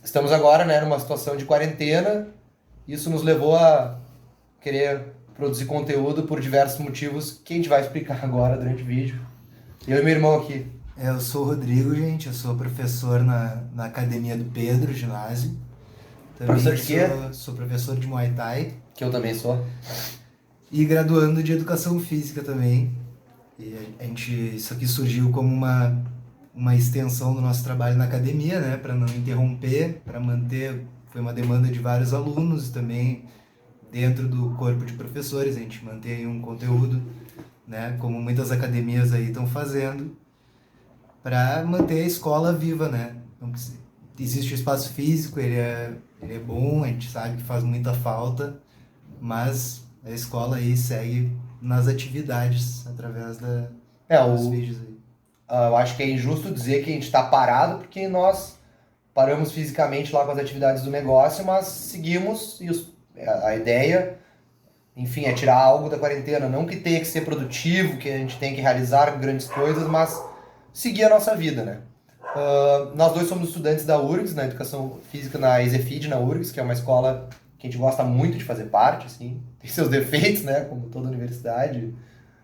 estamos agora, né, numa situação de quarentena. Isso nos levou a querer produzir conteúdo por diversos motivos que a gente vai explicar agora durante o vídeo. Eu e meu irmão aqui. Eu sou o Rodrigo, gente, eu sou professor na Academia do Pedro, ginásio. Professor Também de quê? sou professor de Muay Thai Que eu também sou. e graduando de Educação Física também. E isso aqui surgiu como uma extensão do nosso trabalho na academia, né, para não interromper, para manter, foi uma demanda de vários alunos e também dentro do corpo de professores, a gente manter aí um conteúdo, né, como muitas academias aí estão fazendo, para manter a escola viva, né? Não precisa, existe o espaço físico, ele é bom, a gente sabe que faz muita falta, mas a escola aí segue nas atividades através É, dos vídeos aí. eu acho que é injusto dizer que a gente está parado porque nós paramos fisicamente lá com as atividades do negócio, mas seguimos e a ideia, enfim, é tirar algo da quarentena. Não que tenha que ser produtivo, que a gente tenha que realizar grandes coisas, mas seguir a nossa vida, né? Nós dois somos estudantes da URGS, na Educação Física, na EZFID, na URGS, que é uma escola que a gente gosta muito de fazer parte, assim. Tem seus defeitos, né? Como toda universidade,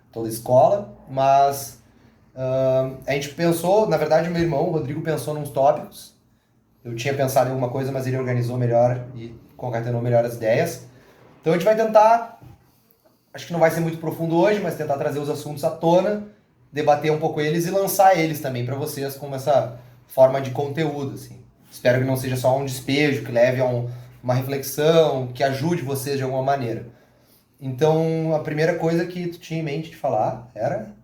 toda escola, mas a gente pensou, na verdade, o meu irmão, o Rodrigo, pensou nos tópicos. Eu tinha pensado em alguma coisa, mas ele organizou melhor e concatenou melhor as ideias. Então a gente vai tentar, acho que não vai ser muito profundo hoje, mas tentar trazer os assuntos à tona, debater um pouco eles e lançar eles também para vocês como essa forma de conteúdo, assim. Espero que não seja só um despejo, que leve a uma reflexão, que ajude vocês de alguma maneira. Então, a primeira coisa que tu tinha em mente de falar era...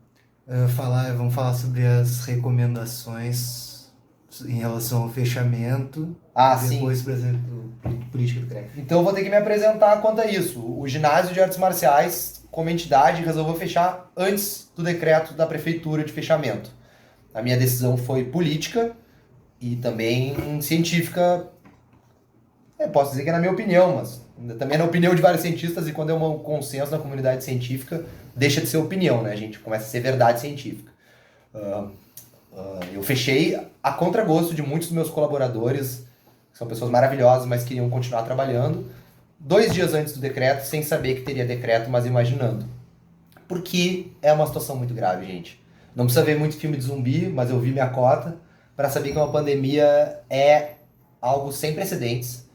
Vamos falar sobre as recomendações em relação ao fechamento Ah, e sim. depois, por exemplo, política do CREF. Então eu vou ter que me apresentar quanto a isso. O ginásio de artes marciais, como entidade, resolveu fechar antes do decreto da prefeitura de fechamento. A minha decisão foi política e também científica. Posso dizer que é na minha opinião, mas também é na opinião de vários cientistas, e quando é um consenso na comunidade científica, deixa de ser opinião, né? A gente começa a ser verdade científica. Eu fechei a contragosto de muitos dos meus colaboradores, que são pessoas maravilhosas, mas queriam continuar trabalhando, 2 dias antes do decreto, sem saber que teria decreto, mas imaginando. Porque é uma situação muito grave, gente. Não precisa ver muito filme de zumbi, mas eu vi minha cota para saber que uma pandemia é algo sem precedentes.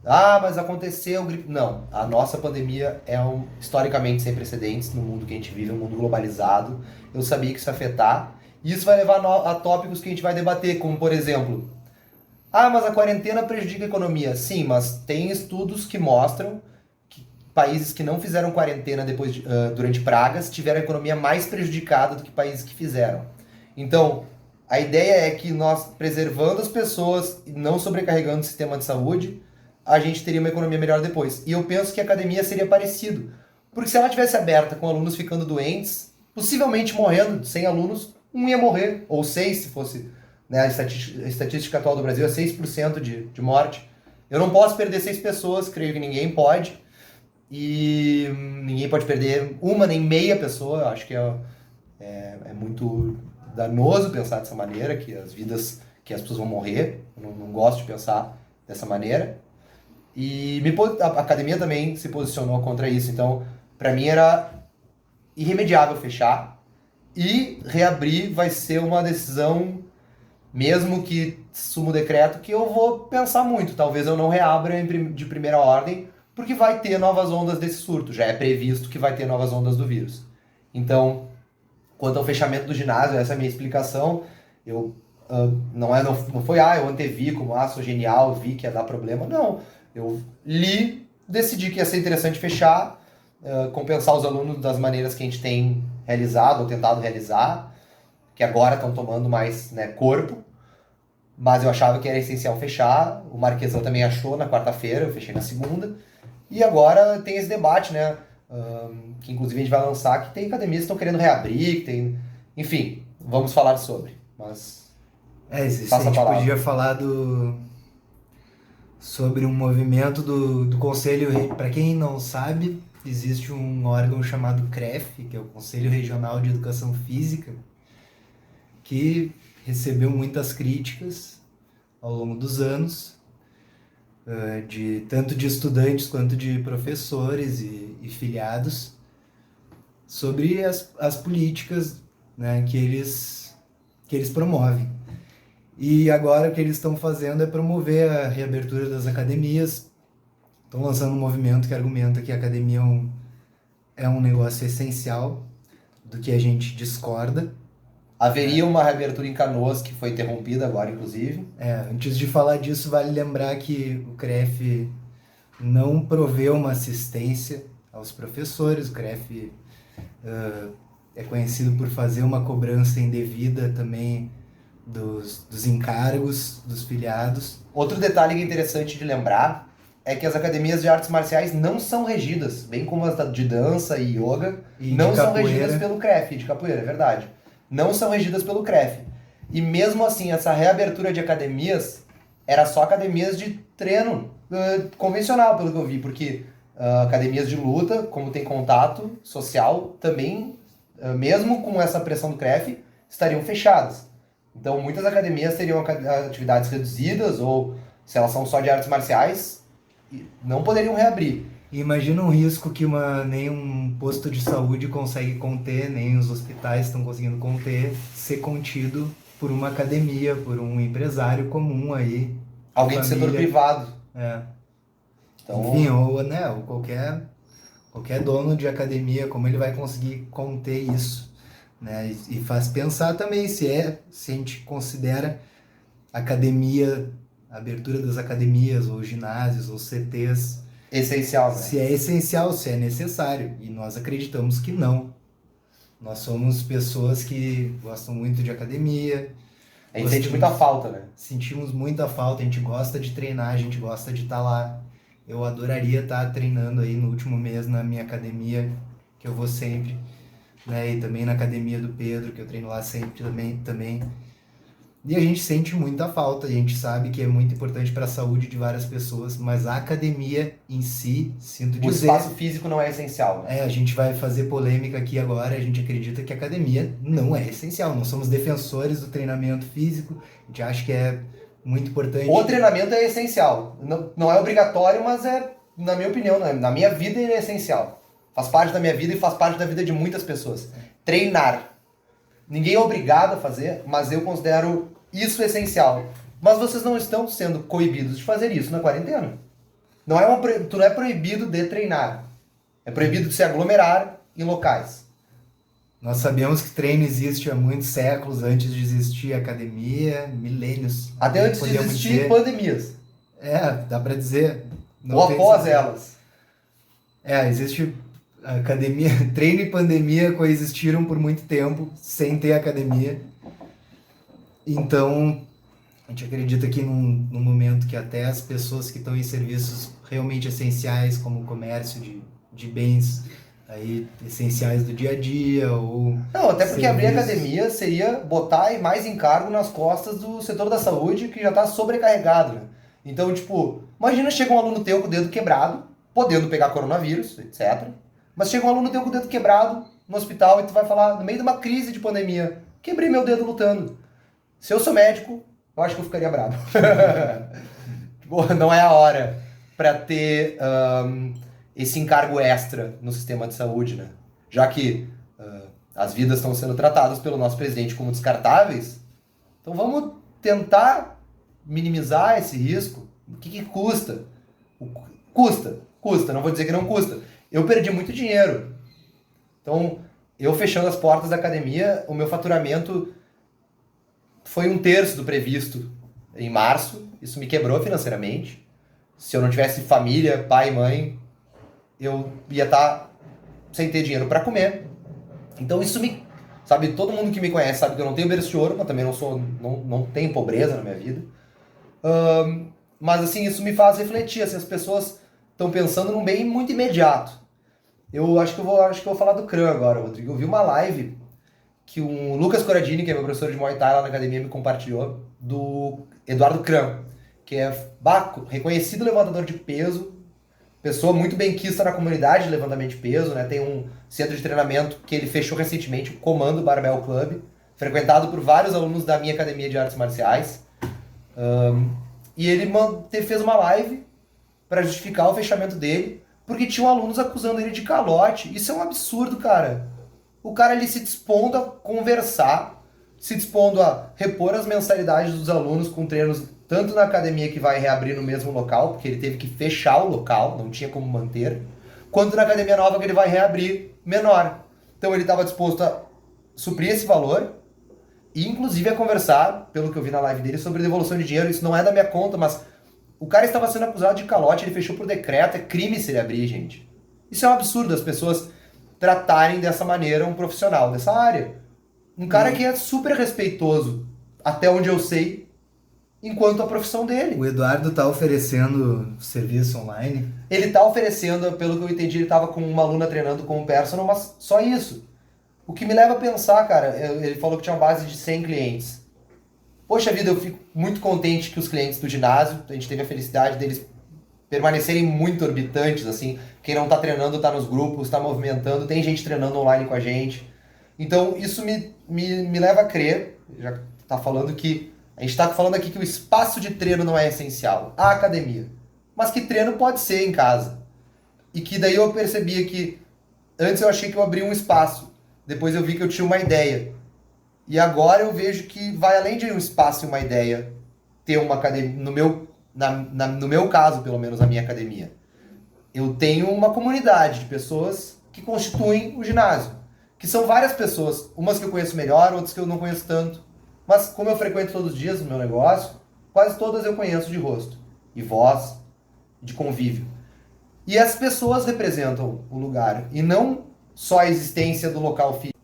Ah, mas aconteceu gripe. Não, a nossa pandemia é historicamente sem precedentes no mundo que a gente vive, um mundo globalizado. Eu sabia que isso ia afetar. E isso vai levar a tópicos que a gente vai debater, como por exemplo, ah, mas a quarentena prejudica a economia. Sim, mas tem estudos que mostram que países que não fizeram quarentena durante pragas tiveram a economia mais prejudicada do que países que fizeram. Então, a ideia é que nós, preservando as pessoas e não sobrecarregando o sistema de saúde, a gente teria uma economia melhor depois. E eu penso que a academia seria parecido. Porque se ela tivesse aberta com alunos ficando doentes, possivelmente morrendo, sem alunos, um ia morrer, ou seis, se fosse, né, a estatística atual do Brasil é 6% de morte. Eu não posso perder 6 pessoas, creio que ninguém pode. E ninguém pode perder uma nem meia pessoa. Eu acho que é muito danoso pensar dessa maneira, que as pessoas vão morrer. Eu não gosto de pensar dessa maneira. E a academia também se posicionou contra isso. Então, para mim era irremediável fechar. E reabrir vai ser uma decisão, mesmo que suma o decreto, que eu vou pensar muito. Talvez eu não reabra de primeira ordem, porque vai ter novas ondas desse surto. Já é previsto que vai ter novas ondas do vírus. Então, quanto ao fechamento do ginásio, essa é a minha explicação. Eu não foi, eu antevi como, sou genial, vi que ia dar problema. Não, eu li, decidi que ia ser interessante fechar, compensar os alunos das maneiras que a gente tem realizado ou tentado realizar, que agora estão tomando mais, né, corpo, mas eu achava que era essencial fechar. O Marquesão também achou na quarta-feira, eu fechei na segunda. E agora tem esse debate, né? Que inclusive a gente vai lançar, que tem academias que estão querendo reabrir, que tem. Enfim, vamos falar sobre. Mas Isso a passa a gente palavra. podia falar sobre um movimento do Conselho, para quem não sabe, existe um órgão chamado CREF, que é o Conselho Regional de Educação Física, que recebeu muitas críticas ao longo dos anos tanto de estudantes quanto de professores e filiados, sobre as políticas, né, que eles promovem. E agora o que eles estão fazendo é promover a reabertura das academias. Estão lançando um movimento que argumenta que a academia é um negócio essencial, do que a gente discorda. Haveria uma reabertura em Canoas que foi interrompida agora, inclusive. Antes de falar disso, vale lembrar que o CREF não proveu uma assistência aos professores. O CREF é conhecido por fazer uma cobrança indevida também dos encargos dos filiados. Outro detalhe que é interessante de lembrar é que as academias de artes marciais não são regidas, bem como as de dança e yoga, E não de são capoeira. regidas pelo CREF, de capoeira, é verdade. Não são regidas pelo CREF. E mesmo assim, essa reabertura de academias era só academias de treino convencional, pelo que eu vi, porque academias de luta, como tem contato social, também, mesmo com essa pressão do CREF, estariam fechadas. Então, muitas academias teriam atividades reduzidas, ou se elas são só de artes marciais, não poderiam reabrir. E imagina um risco que nenhum posto de saúde consegue conter, nem os hospitais estão conseguindo conter, ser contido por uma academia, por um empresário comum aí. Alguém do setor privado. Então... Enfim, ou qualquer dono de academia, como ele vai conseguir conter isso, né? E faz pensar também se a gente considera academia, a abertura das academias, ou ginásios, ou CTs, essencial, né? Se é essencial, se é necessário. E nós acreditamos que não. Nós somos pessoas que gostam muito de academia. A gente sente muita falta, né? Sentimos muita falta, a gente gosta de treinar, a gente gosta de estar lá. Eu adoraria estar treinando aí no último mês na minha academia, que eu vou sempre, né? E também na academia do Pedro, que eu treino lá sempre também. E a gente sente muita falta, a gente sabe que é muito importante para a saúde de várias pessoas, mas a academia em si, sinto dizer... O espaço físico não é essencial, né? A gente vai fazer polêmica aqui agora, a gente acredita que a academia não é essencial, nós somos defensores do treinamento físico, a gente acha que é muito importante. O treinamento é essencial, não é obrigatório, mas na minha opinião, na minha vida ele é essencial. Faz parte da minha vida e faz parte da vida de muitas pessoas. Treinar. Ninguém é obrigado a fazer, mas eu considero isso essencial. Mas vocês não estão sendo coibidos de fazer isso na quarentena. Tu não é proibido de treinar. É proibido de se aglomerar em locais. Nós sabemos que treino existe há muitos séculos, antes de existir academia, milênios. Até antes de existir pandemias. Dá pra dizer. Ou após elas. Existe... A academia, treino e pandemia coexistiram por muito tempo sem ter academia. Então, a gente acredita que num momento que até as pessoas que estão em serviços realmente essenciais, como o comércio de bens aí, essenciais do dia a dia, ou... Não, até porque abrir academia seria botar mais encargo nas costas do setor da saúde, que já está sobrecarregado, né? Então, tipo, imagina chega um aluno teu com o dedo quebrado, podendo pegar coronavírus, etc., mas chega um aluno teu com o dedo quebrado no hospital e tu vai falar, no meio de uma crise de pandemia, quebrei meu dedo lutando. Se eu sou médico, eu acho que eu ficaria bravo. Não é a hora para ter esse encargo extra no sistema de saúde, né? Já que as vidas estão sendo tratadas pelo nosso presidente como descartáveis, então vamos tentar minimizar esse risco. O que custa? Custa, não vou dizer que não custa. Eu perdi muito dinheiro. Então, eu fechando as portas da academia, o meu faturamento foi 1/3 do previsto em março. Isso me quebrou financeiramente. Se eu não tivesse família, pai e mãe, eu ia estar sem ter dinheiro para comer. Então isso me... Sabe, todo mundo que me conhece sabe que eu não tenho berço de ouro, mas também não tenho pobreza na minha vida. Mas assim, isso me faz refletir. Assim, as pessoas estão pensando num bem muito imediato. Eu acho que eu vou falar do CRAN agora, Rodrigo. Eu vi uma live que o Lucas Coradini, que é meu professor de Muay Thai lá na academia, me compartilhou, do Eduardo Cran, que é reconhecido levantador de peso, pessoa muito benquista na comunidade de levantamento de peso, né? Tem um centro de treinamento que ele fechou recentemente, o Comando Barbell Club, frequentado por vários alunos da minha academia de artes marciais. E ele fez uma live para justificar o fechamento dele, porque tinham alunos acusando ele de calote. Isso é um absurdo, cara. O cara ali se dispondo a conversar, se dispondo a repor as mensalidades dos alunos com treinos tanto na academia que vai reabrir no mesmo local, porque ele teve que fechar o local, não tinha como manter, quanto na academia nova que ele vai reabrir menor. Então ele estava disposto a suprir esse valor e inclusive a conversar, pelo que eu vi na live dele, sobre devolução de dinheiro. Isso não é da minha conta, mas o cara estava sendo acusado de calote, ele fechou por decreto, é crime se ele abrir, gente. Isso é um absurdo, as pessoas tratarem dessa maneira um profissional dessa área. Um cara que é super respeitoso, até onde eu sei, enquanto a profissão dele. O Eduardo tá oferecendo serviço online. Ele tá oferecendo, pelo que eu entendi, ele tava com uma aluna treinando com um personal, mas só isso. O que me leva a pensar, cara, ele falou que tinha uma base de 100 clientes. Poxa vida, eu fico muito contente que os clientes do ginásio, a gente teve a felicidade deles permanecerem muito orbitantes, assim. Quem não tá treinando tá nos grupos, tá movimentando, tem gente treinando online com a gente. Então isso me leva a crer, já tá falando que, a gente tá falando aqui que o espaço de treino não é essencial, a academia. Mas que treino pode ser em casa. E que daí eu percebia que, antes eu achei que eu abria um espaço, depois eu vi que eu tinha uma ideia. E agora eu vejo que vai além de um espaço e uma ideia ter uma academia, no meu caso, pelo menos, a minha academia. Eu tenho uma comunidade de pessoas que constituem o ginásio. Que são várias pessoas, umas que eu conheço melhor, outras que eu não conheço tanto. Mas como eu frequento todos os dias no meu negócio, quase todas eu conheço de rosto, e voz, de convívio. E as pessoas representam o lugar, e não só a existência do local físico.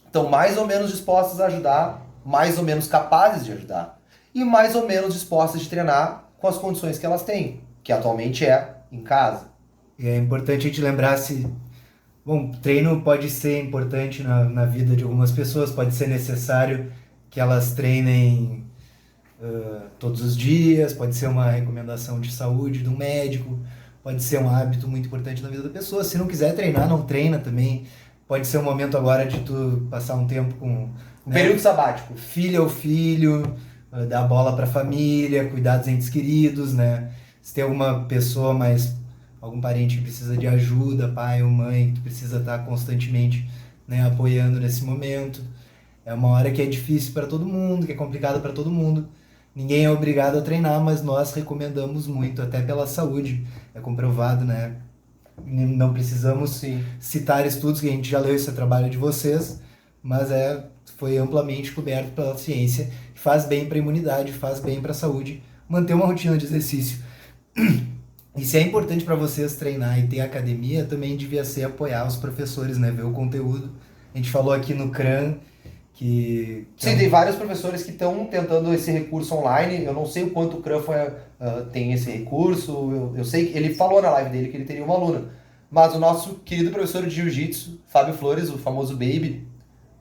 Estão mais ou menos dispostas a ajudar, mais ou menos capazes de ajudar, e mais ou menos dispostas de treinar com as condições que elas têm, que atualmente é em casa. E é importante a gente lembrar se... Bom, treino pode ser importante na vida de algumas pessoas, pode ser necessário que elas treinem todos os dias, pode ser uma recomendação de saúde de um médico, pode ser um hábito muito importante na vida da pessoa. Se não quiser treinar, não treina também. Pode ser um momento agora de tu passar um tempo com... Um período sabático. Filho ao filho, dar bola pra família, cuidar dos entes queridos, né? Se tem alguma pessoa algum parente que precisa de ajuda, pai ou mãe, que tu precisa estar constantemente, né, apoiando nesse momento. É uma hora que é difícil para todo mundo, que é complicada para todo mundo. Ninguém é obrigado a treinar, mas nós recomendamos muito, até pela saúde. É comprovado, né? Não precisamos citar estudos, que a gente já leu, esse é trabalho de vocês, mas foi amplamente coberto pela ciência, que faz bem para a imunidade, faz bem para a saúde, manter uma rotina de exercício. E se é importante para vocês treinar e ter academia, também devia ser apoiar os professores, né? Ver o conteúdo. A gente falou aqui no CRAN que Sim, tem vários professores que estão tentando esse recurso online. Eu não sei o quanto o CRAN tem esse recurso. Eu sei que ele falou na live dele que ele teria uma aluna. Mas o nosso querido professor de Jiu-Jitsu, Fábio Flores, o famoso Baby,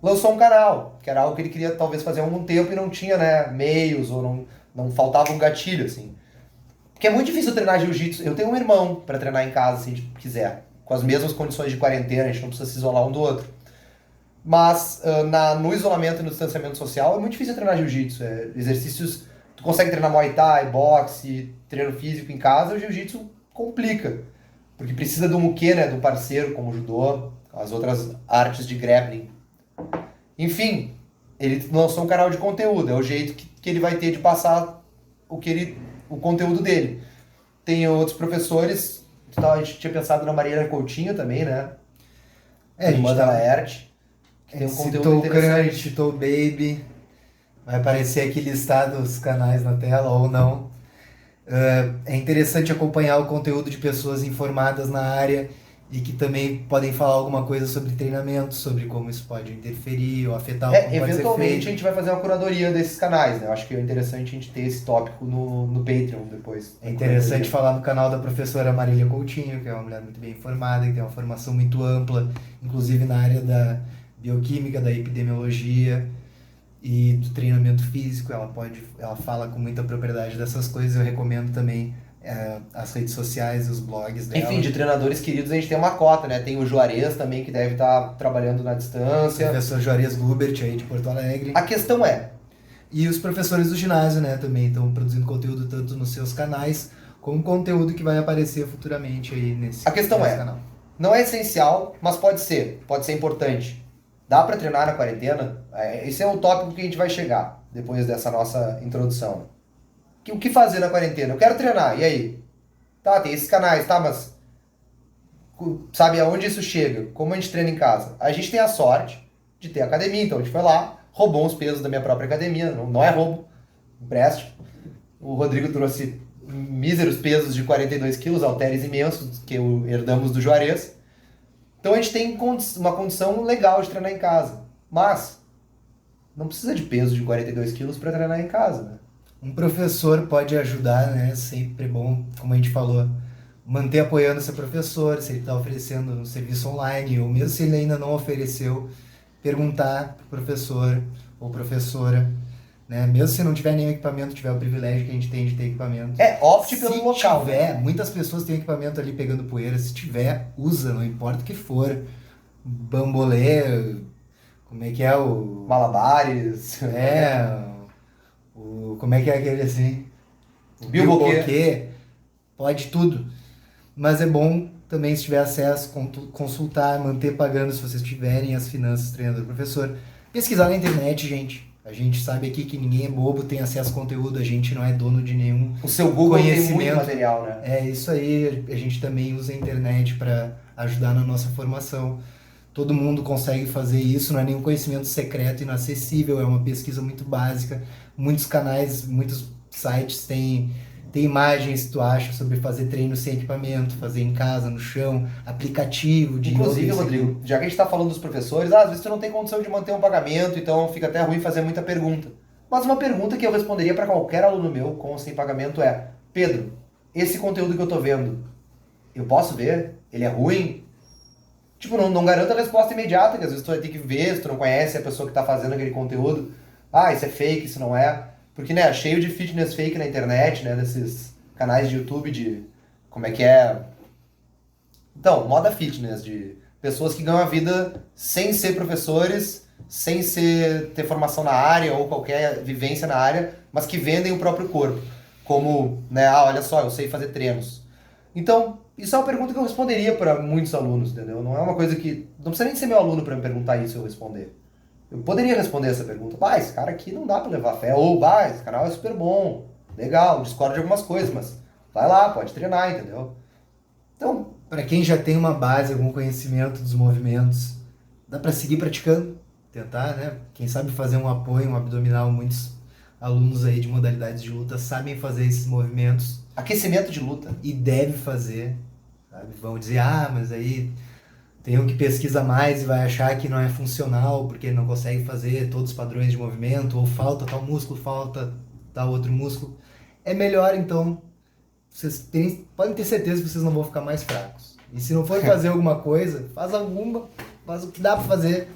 lançou um canal, que era algo que ele queria talvez fazer há algum tempo e não tinha, né, meios, ou não faltava um gatilho, assim. Porque é muito difícil treinar jiu-jitsu. Eu tenho um irmão para treinar em casa, se a gente quiser. Com as mesmas condições de quarentena, a gente não precisa se isolar um do outro. Mas no isolamento e no distanciamento social é muito difícil treinar jiu-jitsu. Exercícios... Tu consegue treinar Muay Thai, boxe, treino físico em casa, o jiu-jitsu complica. Porque precisa do muquê, né, do parceiro, como o judô, as outras artes de grappling. Enfim, ele lançou um canal de conteúdo. É o jeito que ele vai ter de passar o conteúdo dele. Tem outros professores, a gente tinha pensado na Mariana Coutinho também, né? Irmã da Laerte, que tem um conteúdo interessante. Citou o Baby, vai aparecer aqui listado os canais na tela ou não. É interessante acompanhar o conteúdo de pessoas informadas na área e que também podem falar alguma coisa sobre treinamento, sobre como isso pode interferir ou afetar o como pode ser feito. Eventualmente a gente vai fazer uma curadoria desses canais, né? Eu acho que é interessante a gente ter esse tópico no Patreon depois. É interessante falar no canal da professora Marília Coutinho, que é uma mulher muito bem informada, que tem uma formação muito ampla, inclusive na área da bioquímica, da epidemiologia e do treinamento físico. Ela fala com muita propriedade dessas coisas. Eu recomendo também as redes sociais, os blogs dela. Enfim, de treinadores queridos a gente tem uma cota, né? Tem o Juarez também, que deve estar trabalhando na distância. O professor Juarez Gubert aí de Porto Alegre. A questão é... E os professores do ginásio, né, também estão produzindo conteúdo tanto nos seus canais como conteúdo que vai aparecer futuramente aí nesse, A questão nesse é, canal. não é essencial, mas pode ser importante. Dá pra treinar na quarentena? Esse é o tópico que a gente vai chegar depois dessa nossa introdução. O que fazer na quarentena? Eu quero treinar, e aí? Tá, tem esses canais, tá, mas sabe aonde isso chega? Como a gente treina em casa? A gente tem a sorte de ter academia, então a gente foi lá, roubou uns pesos da minha própria academia, não é roubo, empréstimo. O Rodrigo trouxe míseros pesos de 42 quilos, halteres imensos, que herdamos do Juarez. Então a gente tem uma condição legal de treinar em casa. Mas não precisa de peso de 42 quilos para treinar em casa, né? Um professor pode ajudar, né? Sempre é bom, como a gente falou, manter apoiando seu professor, se ele está oferecendo um serviço online, ou mesmo se ele ainda não ofereceu, perguntar para o professor ou professora, né? Mesmo se não tiver nenhum equipamento, tiver o privilégio que a gente tem de ter equipamento. Opte pelo local. Se tiver, muitas pessoas têm equipamento ali pegando poeira, se tiver, usa, não importa o que for. Bambolê, como é que é o... Malabares. Como é que é aquele assim? O Bilboquê. Pode tudo. Mas é bom também, se tiver acesso, consultar, manter pagando, se vocês tiverem as finanças, treinador, professor. Pesquisar na internet, gente. A gente sabe aqui que ninguém é bobo, tem acesso a conteúdo, a gente não é dono de nenhum O seu Google conhecimento. tem muito material, né? É isso aí, a gente também usa a internet para ajudar na nossa formação. Todo mundo consegue fazer isso, não é nenhum conhecimento secreto, inacessível, é uma pesquisa muito básica. Muitos canais, muitos sites têm imagens, tu acha, sobre fazer treino sem equipamento, fazer em casa, no chão, aplicativo de... Inclusive, Rodrigo, já que a gente está falando dos professores, às vezes tu não tem condição de manter um pagamento, então fica até ruim fazer muita pergunta. Mas uma pergunta que eu responderia para qualquer aluno meu com ou sem pagamento é: Pedro, esse conteúdo que eu tô vendo, eu posso ver? Ele é ruim? Tipo, não garanta a resposta imediata, que às vezes tu vai ter que ver, se tu não conhece a pessoa que tá fazendo aquele conteúdo. Ah, isso é fake, isso não é. Porque, né, cheio de fitness fake na internet, né, desses canais de YouTube de... Como é que é? Então, moda fitness, de pessoas que ganham a vida sem ser professores, sem ter formação na área ou qualquer vivência na área, mas que vendem o próprio corpo. Como, né, olha só, eu sei fazer treinos. Então, isso é uma pergunta que eu responderia para muitos alunos, entendeu? Não é uma coisa que... Não precisa nem ser meu aluno para me perguntar isso e eu responder. Eu poderia responder essa pergunta. Esse cara aqui não dá para levar fé. Ou, esse canal é super bom. Legal, discordo de algumas coisas, mas vai lá, pode treinar, entendeu? Então, para quem já tem uma base, algum conhecimento dos movimentos, dá para seguir praticando, tentar, né? Quem sabe fazer um apoio, um abdominal, muitos alunos aí de modalidades de luta sabem fazer esses movimentos. Aquecimento de luta. E deve fazer, sabe? Vão dizer, mas aí tem um que pesquisa mais e vai achar que não é funcional porque não consegue fazer todos os padrões de movimento, ou falta tal músculo, falta tal outro músculo. É melhor, então, vocês podem ter certeza que vocês não vão ficar mais fracos. E se não for fazer alguma coisa, faz o que dá pra fazer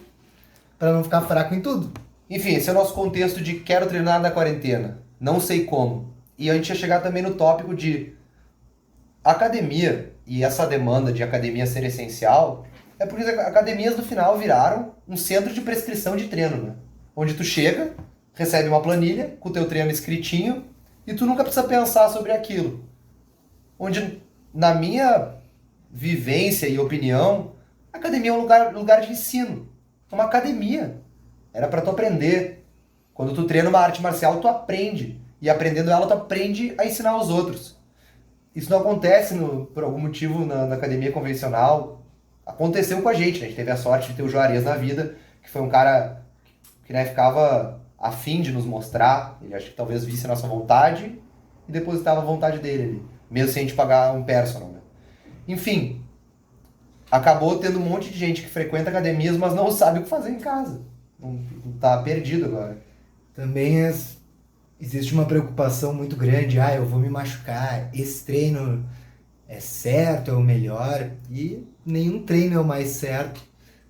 para não ficar fraco em tudo. Enfim, esse é o nosso contexto de quero treinar na quarentena, não sei como. E a gente ia chegar também no tópico de academia, e essa demanda de academia ser essencial, é porque as academias no final viraram um centro de prescrição de treino, né? Onde tu chega, recebe uma planilha com o teu treino escritinho e tu nunca precisa pensar sobre aquilo. Onde, na minha vivência e opinião, a academia é um lugar de ensino. É uma academia. Era para tu aprender. Quando tu treina uma arte marcial, tu aprende. E aprendendo ela, tu aprende a ensinar aos outros. Isso não acontece, por algum motivo, na academia convencional. Aconteceu com a gente, né? A gente teve a sorte de ter o Juarez na vida, que foi um cara que, né, ficava a fim de nos mostrar. Ele acho que talvez visse a nossa vontade e depositava a vontade dele ali. Mesmo sem a gente pagar um personal, né? Enfim, acabou tendo um monte de gente que frequenta academias, mas não sabe o que fazer em casa. Não tá perdido agora. Também existe uma preocupação muito grande. Eu vou me machucar, esse treino é certo, é o melhor. E nenhum treino é o mais certo,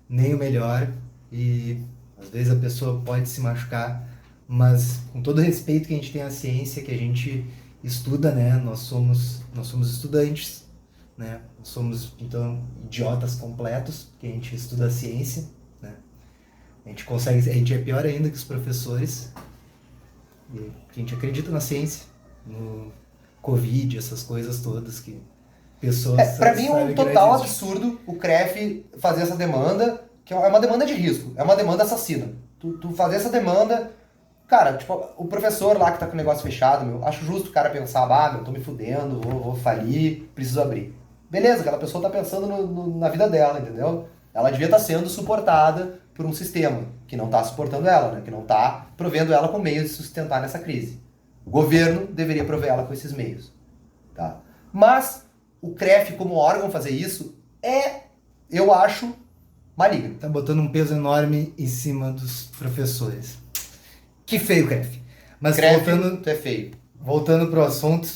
nem o melhor. E às vezes a pessoa pode se machucar, mas com todo o respeito que a gente tem à ciência, que a gente estuda, né? Nós somos estudantes, né? Nós somos, então, idiotas completos, porque a gente estuda a ciência, né? A gente é pior ainda que os professores, porque a gente acredita na ciência, no Covid, essas coisas todas que pessoas Pra mim é sabem um que não total existe. absurdo o CREF fazer essa demanda, que é uma demanda de risco, é uma demanda assassina. Tu fazer essa demanda, cara, tipo, o professor lá que tá com o negócio fechado, meu, acho justo o cara pensar, meu, tô me fudendo, vou falir, preciso abrir. Beleza, aquela pessoa tá pensando na vida dela, entendeu? Ela devia estar sendo suportada por um sistema que não tá suportando ela, né? Que não tá provendo ela com meios de sustentar nessa crise. O governo deveria prover ela com esses meios, tá? Mas o CREF como órgão fazer isso eu acho, maligno. Tá botando um peso enorme em cima dos professores. Que feio, CREF. Mas CREF, tu é feio. voltando pro assunto,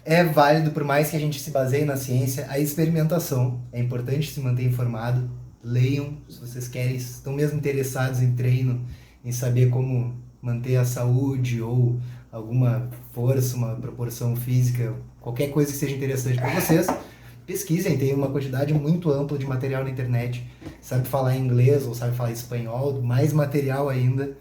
é válido, por mais que a gente se baseie na ciência, a experimentação. É importante se manter informado. Leiam, se vocês querem, estão mesmo interessados em treino, em saber como manter a saúde ou alguma força, uma proporção física, qualquer coisa que seja interessante para vocês. Pesquisem, tem uma quantidade muito ampla de material na internet. Sabe falar inglês ou sabe falar espanhol, mais material ainda.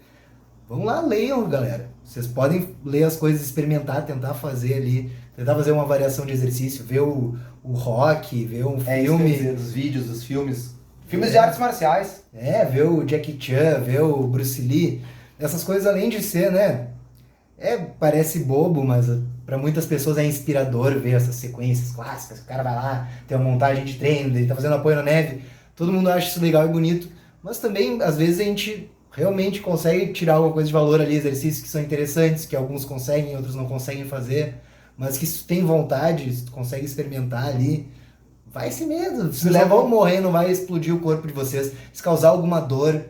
Vamos lá, leiam, galera. Vocês podem ler as coisas, experimentar, tentar fazer ali, tentar fazer uma variação de exercício, ver o rock, ver um Isso que eu ia filme. dizer, dos vídeos, dos filmes. Filmes de artes marciais. Ver o Jackie Chan, ver o Bruce Lee. Essas coisas, além de ser, né? Parece bobo, mas para muitas pessoas é inspirador ver essas sequências clássicas. O cara vai lá, tem uma montagem de treino, ele tá fazendo apoio na neve. Todo mundo acha isso legal e bonito. Mas também, às vezes, a gente realmente consegue tirar alguma coisa de valor ali, exercícios que são interessantes, que alguns conseguem, outros não conseguem fazer. Mas que se tu tem vontade, se tu consegue experimentar ali, vai se mesmo. Se não vão morrer, não vai explodir o corpo de vocês. Se causar alguma dor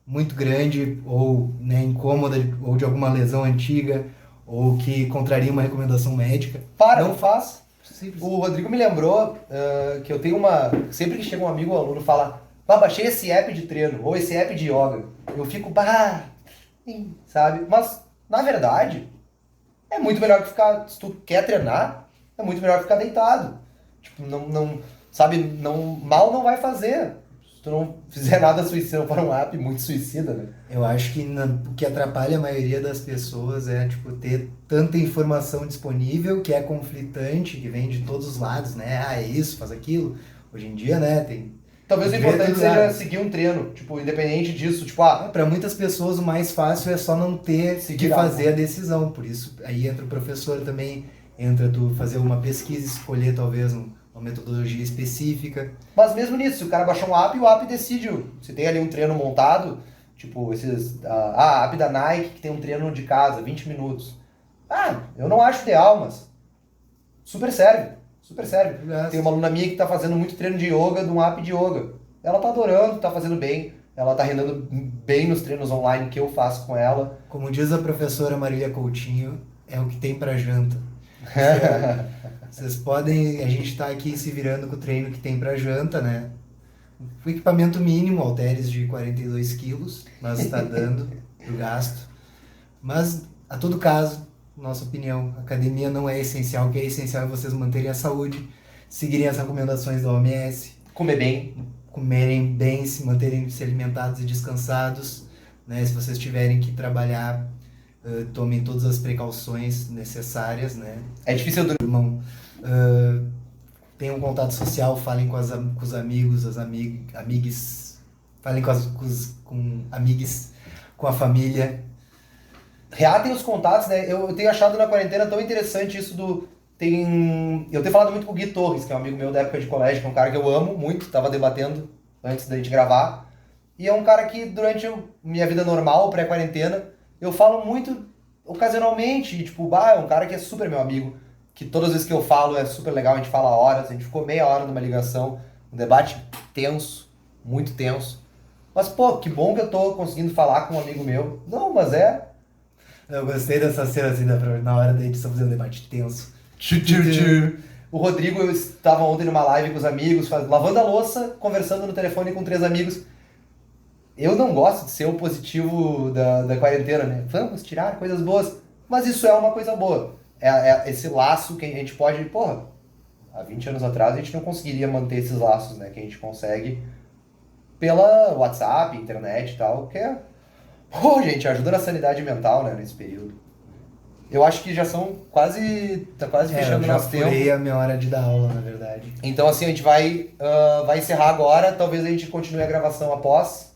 muito grande ou né, incômoda ou de alguma lesão antiga ou que contraria uma recomendação médica, Não faz. Simples. O Rodrigo me lembrou que eu tenho uma... Sempre que chega um amigo ou aluno fala, baixei esse app de treino ou esse app de yoga. Eu fico, sabe? Mas, na verdade, é muito melhor que ficar... Se tu quer treinar, é muito melhor que ficar deitado. Tipo, mal não vai fazer. Se tu não fizer nada suicida, for um app muito suicida, né? Eu acho que o que atrapalha a maioria das pessoas é, tipo, ter tanta informação disponível que é conflitante, que vem de todos os lados, né? É isso, faz aquilo. Hoje em dia, né, tem... Talvez o importante seja seguir um treino, tipo, independente disso, tipo, para muitas pessoas o mais fácil é só não ter que fazer a decisão, por isso aí entra o professor também, entra tu fazer uma pesquisa, escolher talvez uma metodologia específica. Mas mesmo nisso, se o cara baixar um app, o app decide. Se tem ali um treino montado, tipo a app da Nike que tem um treino de casa, 20 minutos. Eu não acho ideal, mas super serve. Super serve. Tem uma aluna minha que tá fazendo muito treino de yoga de um app de yoga. Ela tá adorando, tá fazendo bem. Ela tá rendendo bem nos treinos online que eu faço com ela. Como diz a professora Marília Coutinho, é o que tem pra janta. Vocês podem... A gente tá aqui se virando com o treino que tem pra janta, né? O equipamento mínimo, halteres de 42 quilos, mas está dando o gasto. Mas, a todo caso, nossa opinião, a academia não é essencial. O que é essencial é vocês manterem a saúde, seguirem as recomendações da OMS. Comerem bem, se alimentados e descansados. Né? Se vocês tiverem que trabalhar, tomem todas as precauções necessárias. Né? É difícil dormir. Tenham um contato social, falem com os amigos, as amigues, falem com amigues, com a família. Reatem os contatos, né? Eu tenho achado na quarentena tão interessante isso eu tenho falado muito com o Gui Torres, que é um amigo meu da época de colégio, que é um cara que eu amo muito, estava debatendo antes da gente gravar. E é um cara que durante minha vida normal, pré-quarentena, eu falo muito ocasionalmente, e, tipo, é um cara que é super meu amigo. Que todas as vezes que eu falo é super legal, a gente fala horas, a gente ficou meia hora numa ligação, um debate tenso, muito tenso. Mas, que bom que eu tô conseguindo falar com um amigo meu. Não, mas Eu gostei dessa cena assim, na hora da edição fazer um debate tenso. O Rodrigo, eu estava ontem numa live com os amigos, lavando a louça, conversando no telefone com 3 amigos. Eu não gosto de ser o positivo da quarentena, né? Vamos tirar coisas boas. Mas isso é uma coisa boa. É esse laço que a gente pode... há 20 anos atrás a gente não conseguiria manter esses laços, né? Que a gente consegue pela WhatsApp, internet e tal, que gente, ajuda na sanidade mental, né? Nesse período. Eu acho que já são quase... Tá quase fechando o eu já nosso tempo. furei a minha hora de dar aula, na verdade. Então, assim, a gente vai encerrar agora. Talvez a gente continue a gravação após.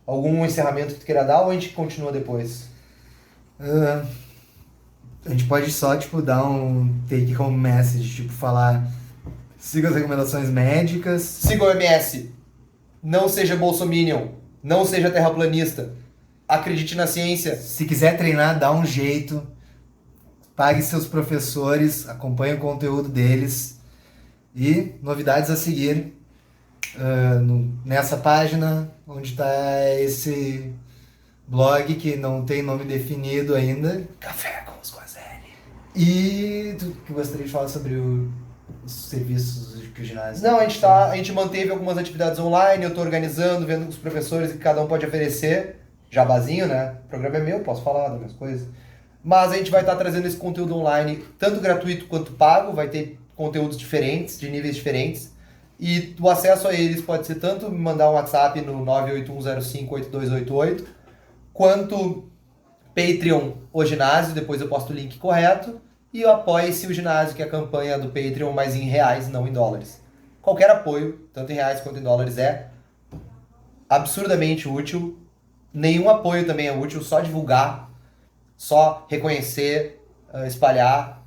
Algum encerramento que tu queira dar ou a gente continua depois? A gente pode só, tipo, dar um take-home message, tipo, falar... Siga as recomendações médicas. Siga o OMS. Não seja bolsominion. Não seja terraplanista. Acredite na ciência. Se quiser treinar, dá um jeito. Pague seus professores, acompanhe o conteúdo deles. E novidades a seguir nessa página, onde está esse blog que não tem nome definido ainda. Café com os Guazelli. E tu que gostaria de falar sobre os serviços que o ginásio... Não, a gente manteve algumas atividades online, eu estou organizando, vendo com os professores que cada um pode oferecer. Jabazinho, né? O programa é meu, posso falar das minhas coisas. Mas a gente vai estar trazendo esse conteúdo online, tanto gratuito quanto pago, vai ter conteúdos diferentes, de níveis diferentes. E o acesso a eles pode ser tanto me mandar um WhatsApp no 981058288, quanto Patreon, o ginásio, depois eu posto o link correto, e o Apoie-se o ginásio, que é a campanha do Patreon, mas em reais, não em dólares. Qualquer apoio, tanto em reais quanto em dólares, é absurdamente útil. Nenhum apoio também é útil, só divulgar, só reconhecer, espalhar.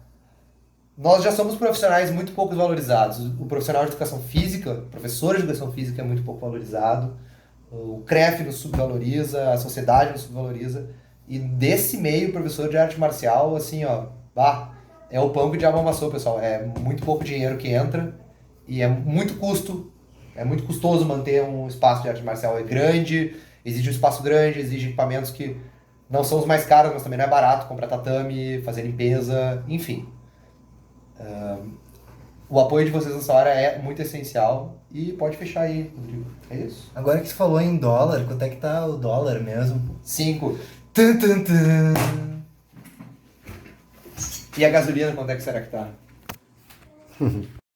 Nós já somos profissionais muito pouco valorizados. O profissional de educação física, o professor de educação física é muito pouco valorizado. O CREF nos subvaloriza, a sociedade nos subvaloriza. E desse meio, o professor de arte marcial, assim, ó, é o pão que o diabo amassou, pessoal. É muito pouco dinheiro que entra e é muito custoso manter um espaço de arte marcial. É grande, exige um espaço grande, exige equipamentos que não são os mais caros, mas também não é barato comprar tatame, fazer limpeza, enfim. O apoio de vocês nessa hora é muito essencial e pode fechar aí, Rodrigo. É isso? Agora que você falou em dólar, quanto é que tá o dólar mesmo? 5. Tum, tum, tum. E a gasolina, quanto é que será que tá?